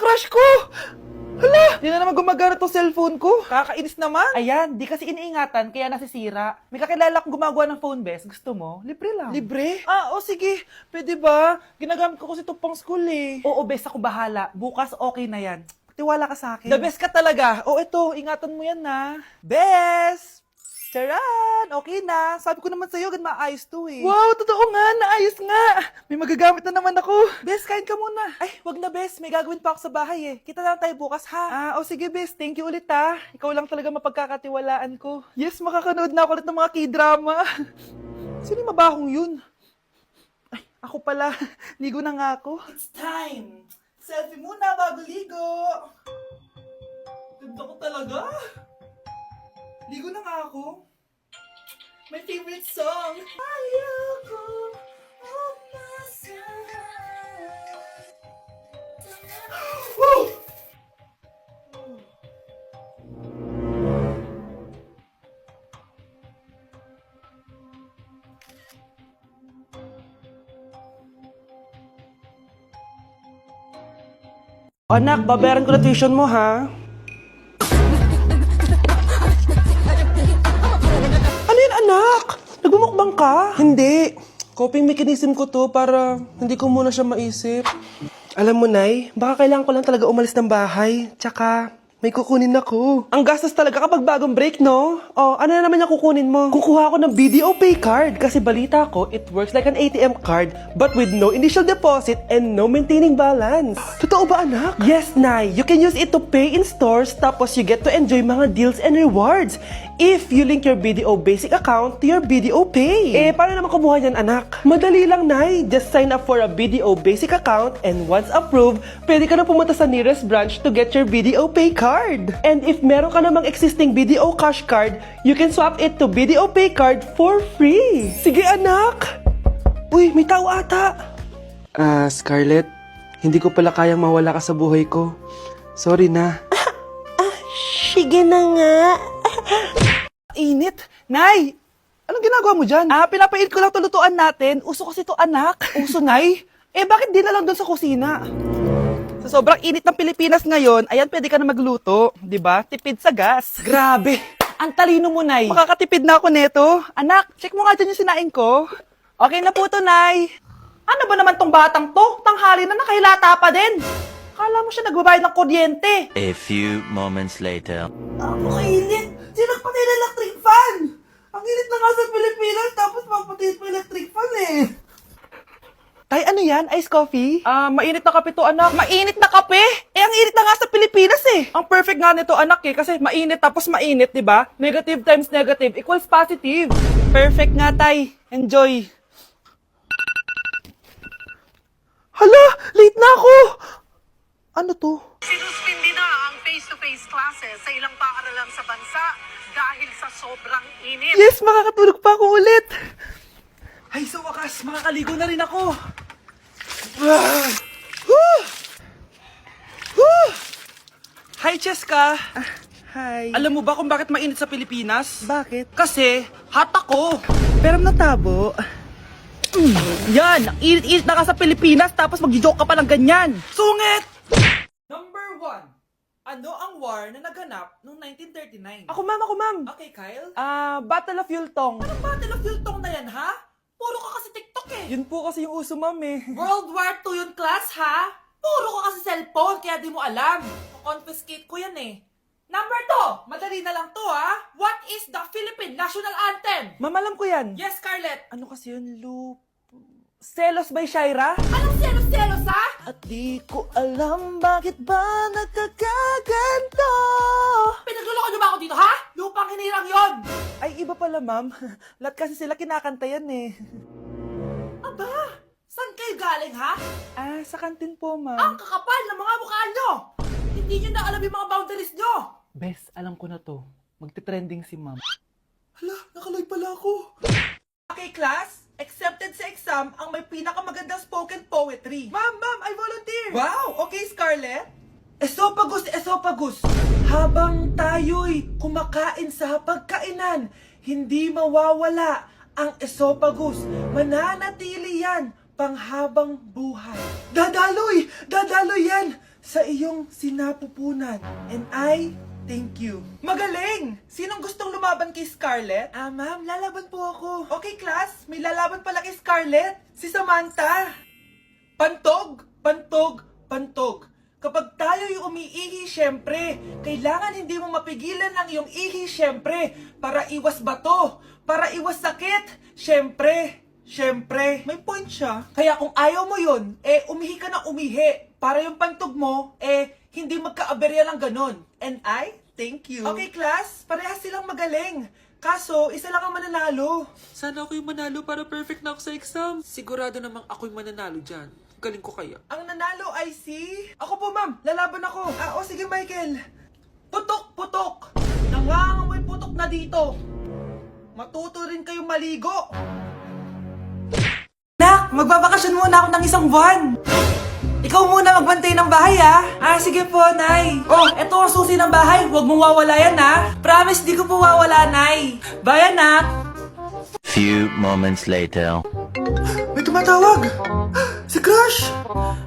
crush ko! Hala! Di na naman gumagana tong cellphone ko. Kakainis naman. Ayan, di kasi iniingatan, kaya nasisira. May kakilala akong gumagawa ng phone best. Gusto mo? Libre lang. Libre? Ah, o sige. Pwede ba? Ginagamit ko kasi ito pang school eh. Oo, best, ako bahala. Bukas okay na yan. Tiwala ka sa akin. The best ka talaga. O ito, ingatan mo yan na. Best! Charan! Okay na. Sabi ko naman sa'yo, gan maayos to eh. Wow, totoo nga. Naayos nga. May magagamit na naman ako. Bes, kain ka muna. Ay, wag na Bes. May gagawin pa ako sa bahay eh. Kita na lang tayo bukas ha. O sige Bes. Thank you ulit ha. Ikaw lang talaga mapagkakatiwalaan ko. Yes, makakanood na ako ulit ng mga K-drama. Sino yung mabahong yun? Ay, ako pala. Ligo na nga ako. It's time. Selfie muna bago ligo. Ganda ko talaga. Ligo na nga ako. My favorite song. Ayoko umasahan. Woo! Anak, babayaran ko na tuition mo ha. Anak! Nagmumukbang ka? Hindi. Coping mechanism ko to para hindi ko muna siya maisip. Alam mo, Nay, baka kailangan ko lang talaga umalis ng bahay. Tsaka, may kukunin ako. Ang gastos talaga kapag bagong break, no? Oh, ano na naman yung kukunin mo? Kukuha ako ng BDO Pay card kasi balita ko, it works like an ATM card but with no initial deposit and no maintaining balance. Totoo ba, anak? Yes, Nay. You can use it to pay in stores tapos you get to enjoy mga deals and rewards if you link your BDO Basic account to your BDO Pay. Eh, paano naman kumuha yan, anak? Madali lang, Nay. Just sign up for a BDO Basic account and once approved, pwede ka na pumunta sa nearest branch to get your BDO Pay card. And if meron ka namang existing BDO Cash card, you can swap it to BDO Pay card for free. Sige, anak! Uy, may tao ata. Scarlett, hindi ko pala kayang mawala ka sa buhay ko. Sorry na. Sige na nga. Init. Nay! Anong ginagawa mo dyan? Pinapainit ko lang to lutuan natin. Uso kasi to, anak. Uso, Nay? Eh, bakit di na lang doon sa kusina? Sa sobrang init ng Pilipinas ngayon, ayan, pwede ka na magluto. Diba? Tipid sa gas. Grabe! Ang talino mo, Nay. Makakatipid na ako neto. Anak, check mo nga dyan yung sinaing ko. Okay na po to, Nay. Ano ba naman tong batang to? Tanghali na, nakahilata pa din. Kala mo siya nagbabayad ng kuryente. A few moments later. Ang init! Sinakpatay na electric fan! Ang init na nga sa Pilipinas, tapos mapatay pa electric fan eh. Tay, ano yan? Ice coffee? Mainit na kape to, anak. Mainit na kape? Eh, ang init na nga sa Pilipinas eh. Ang perfect nga nito, anak eh, kasi mainit tapos mainit, di ba? Negative times negative equals positive. Perfect nga, Tay. Enjoy. Hala! Late na ako! Ano to? Sinuspindi na ang face-to-face classes sa ilang paaralan sa bansa dahil sa sobrang init. Yes, makakatulog pa ako ulit. Ay, sa wakas, makakaligo na rin ako. Hi, Cheska. Hi. Alam mo ba kung bakit mainit sa Pilipinas? Bakit? Kasi, hot ako. Pero natabo. Yan, ang init-init na ka sa Pilipinas tapos mag-joke ka pa ng ganyan. Sungit! Number 1. Ano ang war na naganap noong 1939? Ako, ma'am. Okay, Kyle? Battle of Yultong. Anong Battle of Yultong na yan, ha? Puro ka kasi TikTok eh. Yun po kasi yung uso, ma'am eh. World War II yun, class, ha? Puro ka kasi cellphone, kaya di mo alam. Confiscate ko yan eh. Number 2. Madali na lang to, ha? What is the Philippine National Anthem? Ma'am, alam ko yan. Yes, Scarlett. Ano kasi yun, Loop? Selos by Shaira? Anong selos-selos, ha? At di ko alam bakit ba nagkakaganto. Pinagluloko niyo ba ako dito, ha? Lupang hinirang yon. Ay, iba pala, ma'am. Lahat kasi sila kinakanta yan eh. Aba, saan kayo galing, ha? Sa kantin po, ma'am. Ang kakapal ng mga mukha nyo! Hindi nyo na alam yung mga boundaries nyo! Bes, alam ko na to. Magte-trending si ma'am. Hala, nakaloy pala ako. Okay, class. Accepted sa exam ang may pinakamagandang spoken poetry. Ma'am, I volunteer. Wow, okay, Scarlett. Esophagus. Habang tayo'y kumakain sa pagkainan, hindi mawawala ang esophagus. Mananatili yan panghabang buhay. Dadaloy yan sa iyong sinapupunan. And I thank you. Magaling! Sinong gustong lumaban kay Scarlett? Ma'am, lalaban po ako. Okay, class. May lalaban pala kay Scarlett. Si Samantha. Pantog, pantog, pantog. Kapag tayo'y umiihi, syempre, kailangan hindi mo mapigilan ang iyong ihi, syempre, para iwas bato, para iwas sakit, syempre, may point siya. Kaya kung ayaw mo yun, umihi ka na umihi, para yung pantog mo, hindi magkaaberya lang ganon. And I thank you. Okay, class, parehas silang magaling. Kaso, isa lang ang mananalo. Sana ako yung manalo para perfect na ako sa exam. Sigurado namang ako yung mananalo dyan. Galing ko kaya. Ang nanalo ay si... Ako po, ma'am. Lalaban ako. Sige, Michael. Putok, putok. Nangangamoy putok na dito. Matuto rin kayong maligo. Nak, magbabakasyon muna ako ng isang buwan. Ikaw muna magbantay ng bahay, sige po, Nay. Oh, eto ang susi ng bahay. Huwag mong wawala yan, Promise, di ko po wawala, Nay. Bye, anak. Few moments later. May tumatawag! Si Crush!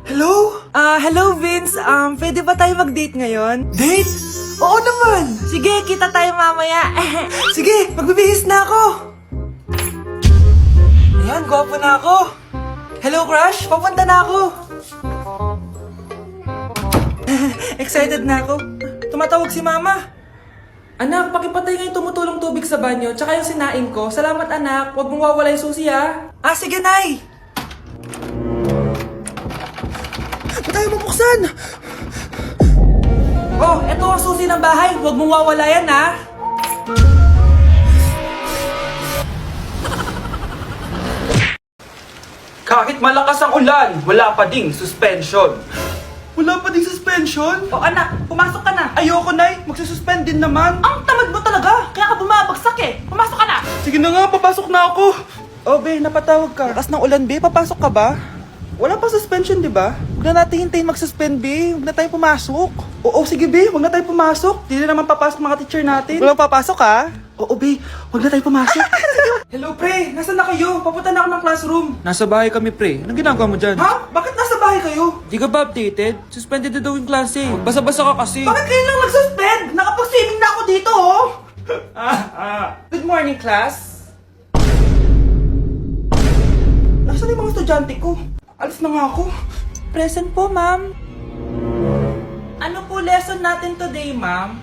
Hello? Hello Vince. Pwede ba tayo mag-date ngayon? Date? Oo naman! Sige, kita tayo mamaya. Sige, magbibihis na ako! Ayan, gwapo na ako. Hello Crush, papunta na ako. Excited na ako. Tumatawag si Mama. Anak, pakipatay nga yung tumutulong tubig sa banyo, tsaka yung sinain ko. Salamat, anak. Huwag mong wawala yung susi, sige, Nay! Ba't tayo mabuksan? Oh, eto ang susi ng bahay. Huwag mong wawala yan, Kahit malakas ang ulan, wala pa ding suspension. Wala pa ding suspension? Oh, anak, pumasok ka na. Ayoko, Nay. Magsususpend din naman. Ang tamad mo talaga. Kaya ka bumabagsak Pumasok ka na. Sige na nga, papasok na ako. Oh, be, napatawag ka. Lakas ng ulan, be. Papasok ka ba? Wala pa suspension, di ba? Huwag na natin hintayin mag-suspend, be. Huwag na tayo pumasok. Oo, sige, be. Huwag na tayo pumasok. Di na naman papasok mga teacher natin. Walang papasok, Oo, be. Huwag na tayo pumasok. Hello, pre. Nasaan na kayo? Papunta na ako ng classroom. Nasa bahay kami, pre. Anong ginagawa mo dyan? Ha? Bakit nasa bahay kayo? Di ka ba updated? Suspended na daw yung klase. Basa-basa ka kasi. Bakit kayo lang nag-suspend? Nakapag-swimming na ako dito, Good morning, class. Nasaan yung mga estudyante ko? Alis na nga ako. Present po, ma'am. Ano po lesson natin today, ma'am?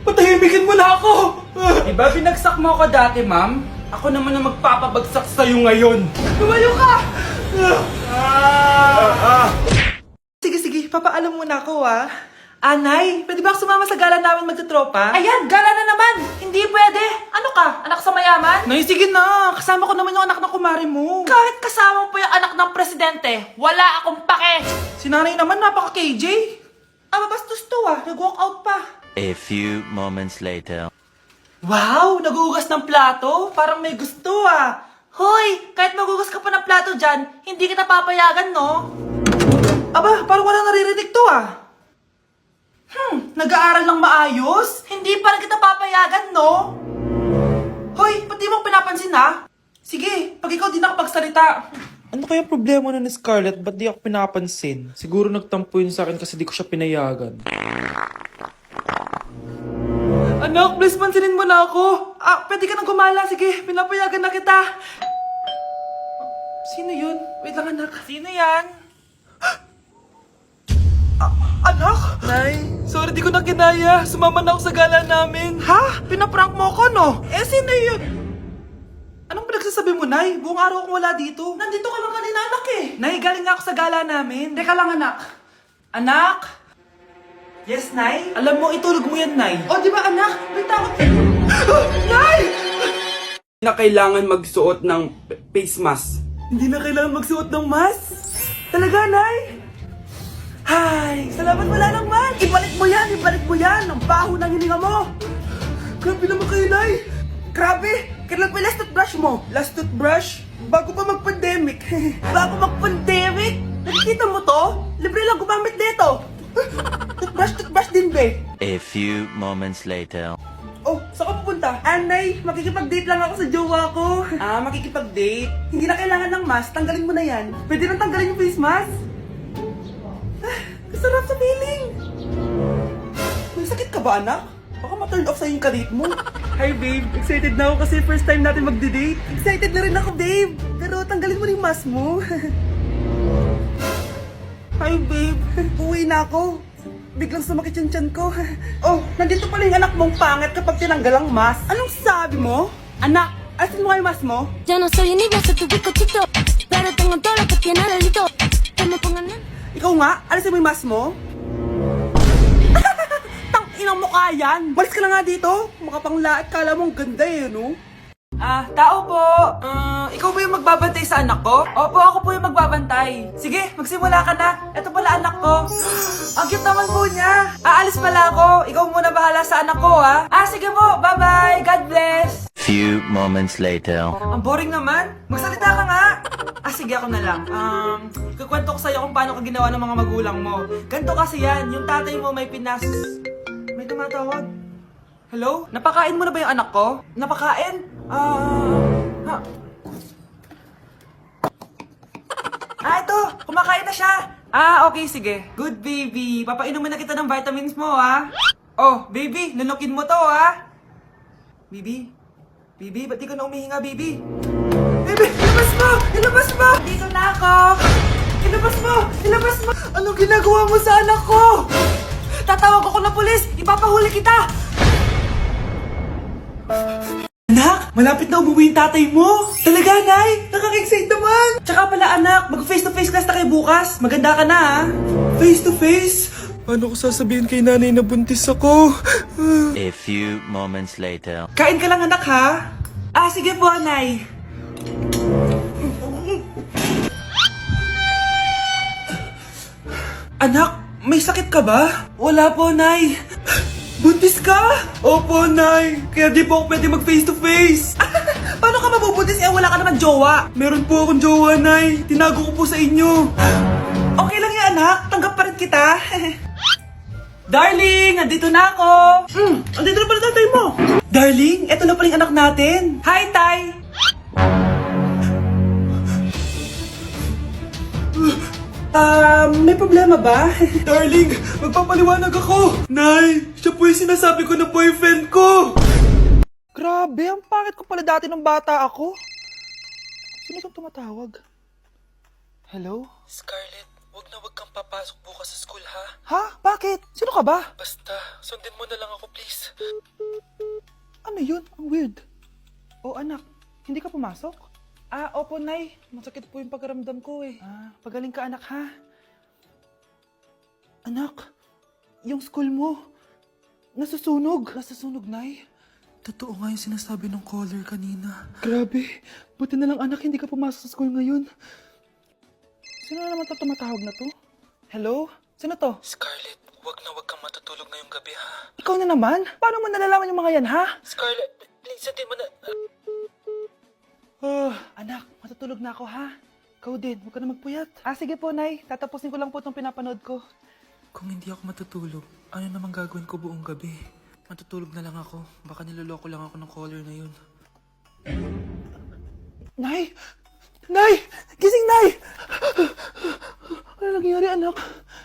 Patahimikin mo na ako! Diba binagsak mo ako dati, ma'am? Ako naman ang magpapabagsak sa'yo ngayon. Lumayo ka! Sige, papaalam muna ako, Anay, pwede ba ako sumama sa gala namin magtutropa? Ayan, gala na naman! Hindi pwede! Ano ka? Anak sa mayaman? Nay, sige na! Kasama ko naman yung anak ng kumare mo. Kahit kasama mo pa yung anak ng presidente, wala akong pake! Si nanay naman, napaka-KJ. Bastos to, nag-walk out pa. A few moments later. Wow! Nagugas ng plato? Parang may gusto, Hoy! Kahit magugas ka pa ng plato dyan, hindi kita papayagan, no? Parang walang naririnig to, Nag-aaral ng maayos? Hindi pa rin kita papayagan, no? Hoy, ba't di mo pinapansin, Sige, pag ikaw di nakapagsalita. Ano kaya problema na ni Scarlett? Ba't di ako pinapansin? Siguro nagtampo yun sa akin kasi di ko siya pinayagan. Anak, please pansinin mo na ako. Pwede ka nang gumala. Sige, pinapayagan na kita. Sino yun? Wait lang, anak. Sino yan? Anak? Nay, sorry di ko na kinaya. Sumama na ako sa gala namin. Ha? Pinaprank mo ako, no? Sino yun? Anong pinagsasabi mo, Nay? Buong araw akong wala dito. Nandito ka lang kanina, anak Nay, galing nga ako sa gala namin. Teka lang, anak. Anak? Yes, Nay? Alam mo, itulog mo yan, Nay. Di ba, anak? May takot. Nay! Hindi na kailangan magsuot ng face mask. Hindi na kailangan magsuot ng mask? Talaga, Nay? Hay, salamat wala ng mask. Ibalik mo yan. Ang baho ng hininga mo. Grabe naman kayo, Nay. Grabe. Kailan pa last toothbrush mo? Last toothbrush? Bago pa mag-pandemic. Bago mag-pandemic? Nakikita mo to? Libre lang gumamit dito. Toothbrush din, be. A few moments later. Oh, saan ka pupunta? Anay, makikipag-date lang ako sa jowa ko. Makikipag-date? Hindi na kailangan ng mask, tanggalin mo na yan. Pwede nang tanggalin yung face mask? Kasarap sa pili. ka ba, anak? Baka ma-turn off sa'yo yung karit mo. Hi, babe. Excited na ako kasi first time natin magde-date. Excited na rin ako, babe. Pero tanggalin mo rin mask mo. Hi, babe. Uwi na ako. Biglang sumakit yung tiyan ko. Oh, nandito pala yung anak mong pangit kapag tinanggal ang mask. Anong sabi mo? Anak, asin mo nga yung mask mo? Yo no soy envidioso, tu bizcochito, pero tengo todo lo que tiene delito. Que me pongan en... Ikaw nga, alisin mo yung mask mo. Inang mukha yan! Malis ka na nga dito! Makapanglait, kala mong ganda eh, no? Tao po! Ikaw ba yung magbabantay sa anak ko? Opo, ako po yung magbabantay. Sige, magsimula ka na. Ito pala anak ko. Ang cute naman po niya. Aalis pala ako. Ikaw muna bahala sa anak ko, ha? Sige po, bye-bye! God bless! Few moments later. Ang boring naman. Magsalita ka nga. Sige, ako na lang. Kukwento ko sa'yo kung paano ka ginawa ng mga magulang mo. Ganto kasi yan, yung tatay mo may pinas... May tumatawag. Hello? Napakain mo na ba yung anak ko? Napakain? Ito! Kumakain na siya! Okay, sige. Good, baby. Papainumin na kita ng vitamins mo, ha? Oh, baby, lunukin mo to, ha? Baby? Baby, ba't di ka na umihinga, baby? Baby, ilabas mo! Ilabas mo! Dito na ako! Ilabas mo! Ilabas mo! Anong ginagawa mo sa anak ko? Tatawag ako ng pulis! Ipapahuli kita! Anak, malapit na umuwi yung tatay mo! Talaga, Nay? Nakaka-excite naman! Tsaka pala, anak, mag-face-to-face class na kayo bukas. Maganda ka na, ha? Face-to-face? Paano ko sasabihin kay nanay na buntis ako? A few moments later. Kain ka lang, anak, ha? Sige po, Nay. Anak, may sakit ka ba? Wala po, Nay. Buntis ka? Opo, Nay. Kaya di po ako pwede mag-face to face. Paano ka mabubuntis? Wala ka naman jowa. Meron po akong jowa, Nay. Tinago ko po sa inyo. Okay lang yan, anak. Tanggap pa rin kita. Darling, andito na ako. Andito na pala tatay mo. Darling, eto na pala yung anak natin. Hi, Tay. May problema ba? Darling, magpapaliwanag ako! Nay, siya po yung sinasabi ko na boyfriend ko! Grabe, ang pangit ko pala dati nung bata ako. Sino itong tumatawag? Hello? Scarlett, wag na wag kang papasok bukas sa school, ha? Ha? Bakit? Sino ka ba? Basta, sundin mo na lang ako, please. Ano yun? Ang weird. Oh, anak, hindi ka pumasok? Opo, Nay. Masakit po yung pagkaramdam ko eh. Pagaling ka, anak, ha? Anak, yung school mo, nasusunog. Nasusunog, Nay? Totoo nga yung sinasabi ng caller kanina. Grabe. Buti na lang, anak, hindi ka pumasok sa school ngayon. Sino na naman tumatawag na to? Hello? Sino to? Scarlett, wag na wag kang matutulog ngayong gabi, ha? Ikaw na naman? Paano mo nalalaman yung mga yan, ha? Scarlett, please, hindi mo na... anak, matutulog na ako, ha? Ikaw din, huwag ka na magpuyat. Sige po, Nay. Tatapusin ko lang po itong pinapanood ko. Kung hindi ako matutulog, ano namang gagawin ko buong gabi? Matutulog na lang ako. Baka niloloko lang ako ng caller na yun. Nay! Nay! Gising, Nay! Ano nangyari, anak?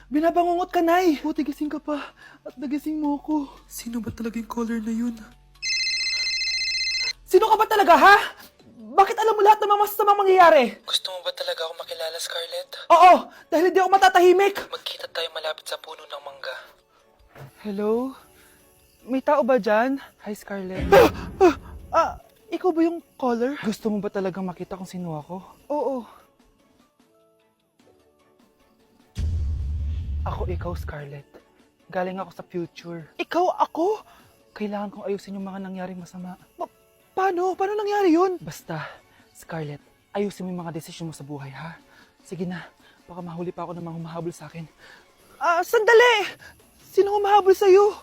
Binabangungot ka, Nay. Buti gising ka pa. At nagising mo ako. Sino ba talaga yung caller na yun? Sino ka ba talaga, ha? Bakit alam mo lahat ng mga masasamang mangyayari? Gusto mo ba talaga ako makilala, Scarlett? Oo, dahil hindi ako matatahimik. Magkita tayo malapit sa puno ng mangga. Hello? May tao ba dyan? Hi, Scarlett. Ikaw ba yung caller? Gusto mo ba talagang makita kung sino ako? Oo. Ako ikaw, Scarlett. Galing ako sa future. Ikaw ako? Kailangan kong ayusin yung mga nangyaring masama. Paano? Paano nangyari yun? Basta, Scarlett, ayusin mo yung mga desisyon mo sa buhay, ha? Sige na, baka mahuli pa ako ng mga humahabol sa akin. Sandali! Sino humahabol sa'yo?